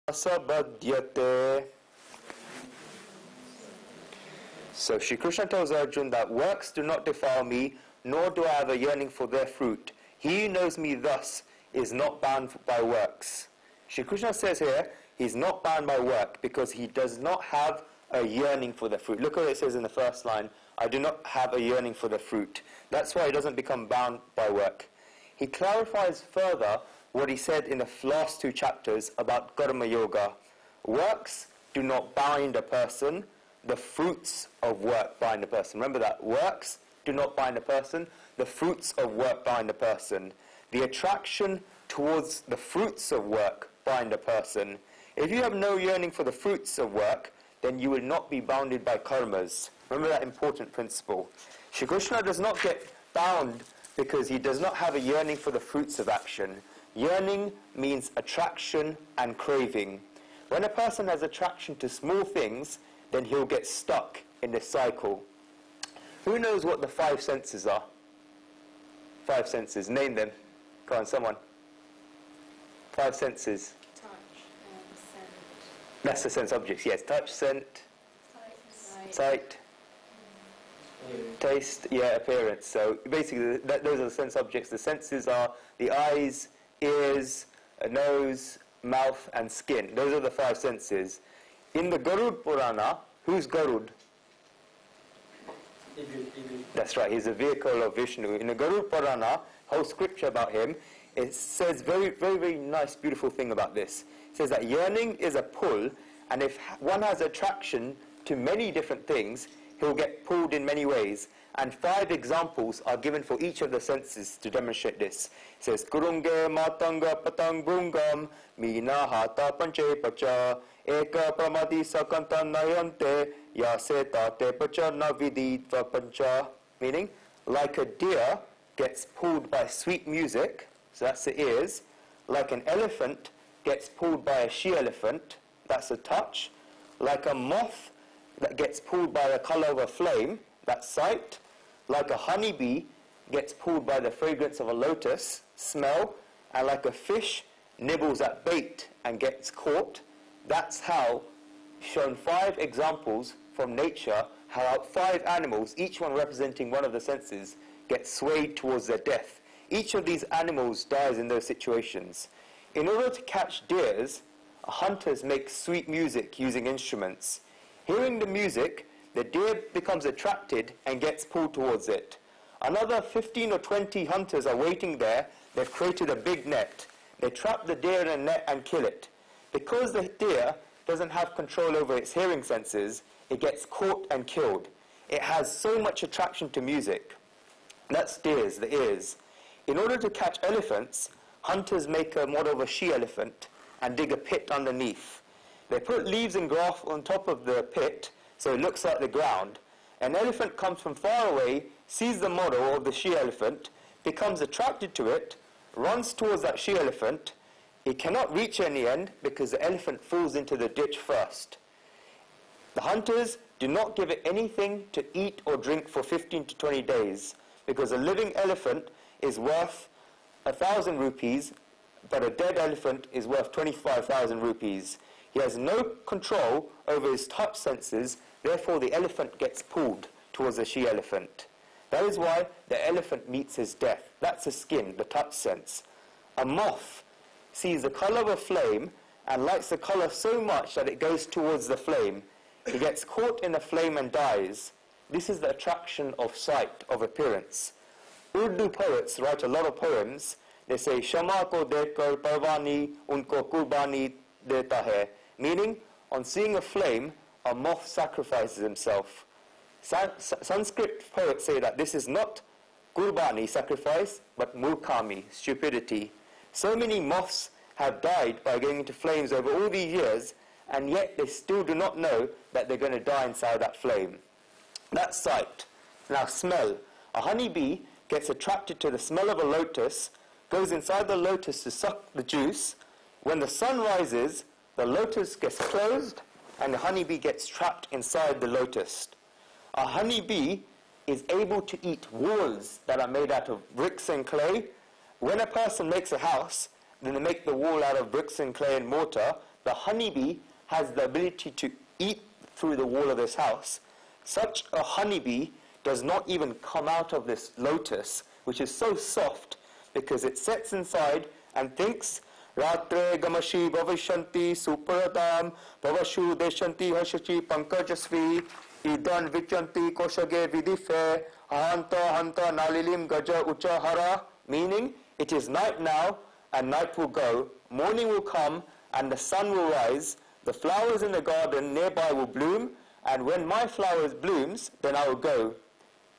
Sabadyate. So Shri Krishna tells Arjuna that works do not defile me, nor do I have a yearning for their fruit. He who knows me thus is not bound by works. Shri Krishna says here, he's not bound by work because he does not have a yearning for the fruit. Look what it says in the first line, I do not have a yearning for the fruit. That's why he doesn't become bound by work. He clarifies further what he said in the last two chapters about Karma Yoga. Works do not bind a person, the fruits of work bind a person. Remember that, works do not bind a person, the fruits of work bind a person. The attraction towards the fruits of work bind a person. If you have no yearning for the fruits of work, then you will not be bounded by karmas. Remember that important principle. Shri Krishna does not get bound because he does not have a yearning for the fruits of action. Yearning means attraction and craving. When a person has attraction to small things, then he'll get stuck in this cycle. Who knows what the five senses are? Five senses, name them. Come on, someone. Five senses. Touch and scent. That's the sense objects, yes. Touch, scent, sight, taste, yeah, appearance. So basically those are the sense objects. The senses are the eyes, ears, nose, mouth and skin. Those are the five senses. In the Garud Purana, who's Garud? That's right, he's a vehicle of Vishnu. In the Garud Purana, whole scripture about him, it says very, very, very nice, beautiful thing about this. It says that yearning is a pull, and if one has attraction to many different things, he'll get pulled in many ways. And 5 examples are given for each of the senses to demonstrate this. It says, Kurunge matanga patang brungam mina hata panche pacha eka pramadi sakanta nayante yaseta te pacha naviditva pancha. Meaning, like a deer gets pulled by sweet music, so that's the ears. Like an elephant gets pulled by a she-elephant, that's the touch. Like a moth that gets pulled by the color of a flame, that's sight. Like a honeybee gets pulled by the fragrance of a lotus, smell. And like a fish nibbles at bait and gets caught, that's how, shown 5 examples from nature, how 5 animals, each one representing one of the senses, get swayed towards their death. Each of these animals dies in those situations. In order to catch deers, hunters make sweet music using instruments. Hearing the music, the deer becomes attracted and gets pulled towards it. Another 15 or 20 hunters are waiting there. They've created a big net. They trap the deer in a net and kill it. Because the deer doesn't have control over its hearing senses, it gets caught and killed. It has so much attraction to music. That's deers, the ears. In order to catch elephants, hunters make a model of a she-elephant and dig a pit underneath. They put leaves and grass on top of the pit so it looks like the ground. An elephant comes from far away, sees the model of the she-elephant, becomes attracted to it, runs towards that she-elephant. It cannot reach it in the end because the elephant falls into the ditch first. The hunters do not give it anything to eat or drink for 15 to 20 days because a living elephant is worth 1,000 rupees, but a dead elephant is worth 25,000 rupees. He has no control over his touch senses, therefore the elephant gets pulled towards the she-elephant. That is why the elephant meets his death. That's the skin, the touch sense. A moth sees the color of a flame and likes the color so much that it goes towards the flame. He gets caught in the flame and dies. This is the attraction of sight, of appearance. Urdu poets write a lot of poems. They say, Shama ko dekhkar parvani unko kurbani deta hai. Meaning, on seeing a flame, a moth sacrifices himself. Sanskrit poets say that this is not kurbani, sacrifice, but murkami, stupidity. So many moths have died by going into flames over all these years, and yet they still do not know that they're going to die inside that flame. That's sight. Now smell. A honeybee gets attracted to the smell of a lotus, goes inside the lotus to suck the juice. When the sun rises, the lotus gets closed and the honeybee gets trapped inside the lotus. A honeybee is able to eat walls that are made out of bricks and clay. When a person makes a house, then they make the wall out of bricks and clay and mortar. the honeybee has the ability to eat through the wall of this house, such a honeybee does not even come out of this lotus, which is so soft, because it sits inside and thinks, Ratre gamashi bhavishanti suparadam bhavashu deshanti hashachi pankajasvi idan vichanti koshage vidife hanta hanta nalilim gaja uchahara, meaning, it is night now, and night will go, morning will come, and the sun will rise, the flowers in the garden nearby will bloom, and when my flowers blooms, then I will go.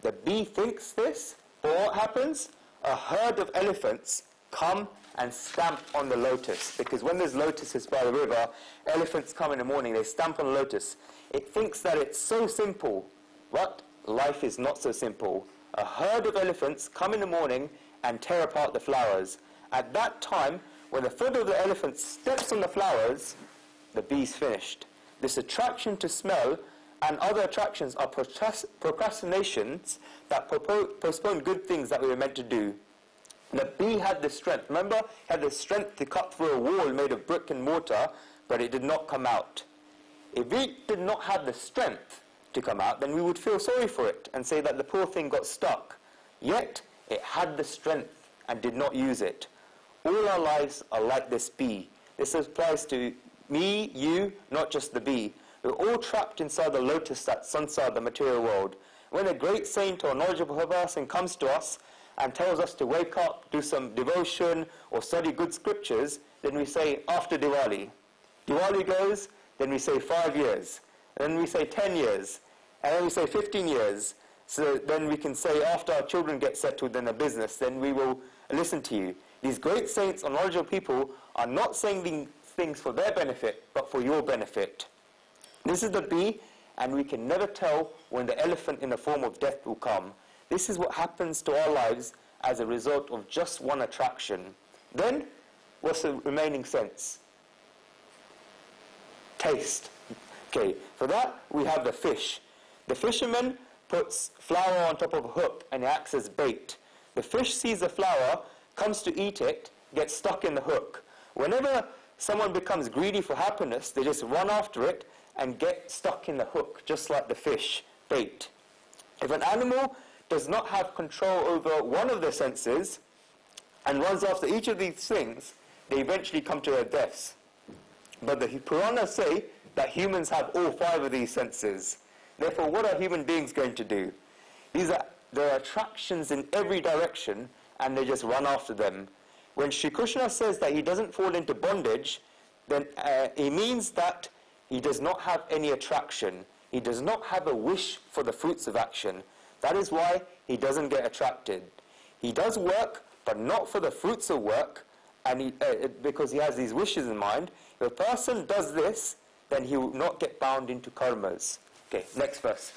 The bee thinks this, but what happens? A herd of elephants come and stamp on the lotus, because when there's lotuses by the river, elephants come in the morning, they stamp on the lotus. It thinks that it's so simple, but life is not so simple. A herd of elephants come in the morning and tear apart the flowers. At that time, when the foot of the elephant steps on the flowers, the bee's finished. This attraction to smell and other attractions are procrastinations that postpone good things that we were meant to do. The bee had the strength. Remember, it had the strength to cut through a wall made of brick and mortar, but it did not come out. If it did not have the strength to come out, then we would feel sorry for it and say that the poor thing got stuck. Yet, it had the strength and did not use it. All our lives are like this bee. This applies to me, you, not just the bee. We're all trapped inside the lotus that's inside the material world. When a great saint or knowledgeable person comes to us and tells us to wake up, do some devotion, or study good scriptures, then we say, after Diwali. Diwali goes, then we say 5 years. And then we say 10 years. And then we say 15 years. So then we can say, after our children get settled in a business, then we will listen to you. These great saints or knowledgeable people are not saying these things for their benefit, but for your benefit. This is the bee, and we can never tell when the elephant in the form of death will come. This is what happens to our lives as a result of just one attraction. Then, what's the remaining sense? Taste. Okay, for that, we have the fish. The fisherman puts flour on top of a hook and it acts as bait. The fish sees the flour, comes to eat it, gets stuck in the hook. Whenever someone becomes greedy for happiness, they just run after it and get stuck in the hook, just like the fish, bait. If an animal does not have control over one of their senses and runs after each of these things, they eventually come to their deaths. But the Puranas say that humans have all 5 of these senses. Therefore, what are human beings going to do? There are attractions in every direction, and they just run after them. When Sri Krishna says that he doesn't fall into bondage, then he means that he does not have any attraction. He does not have a wish for the fruits of action. That is why he doesn't get attracted. He does work, but not for the fruits of work, and because he has these wishes in mind. If a person does this, then he will not get bound into karmas. Okay, next verse.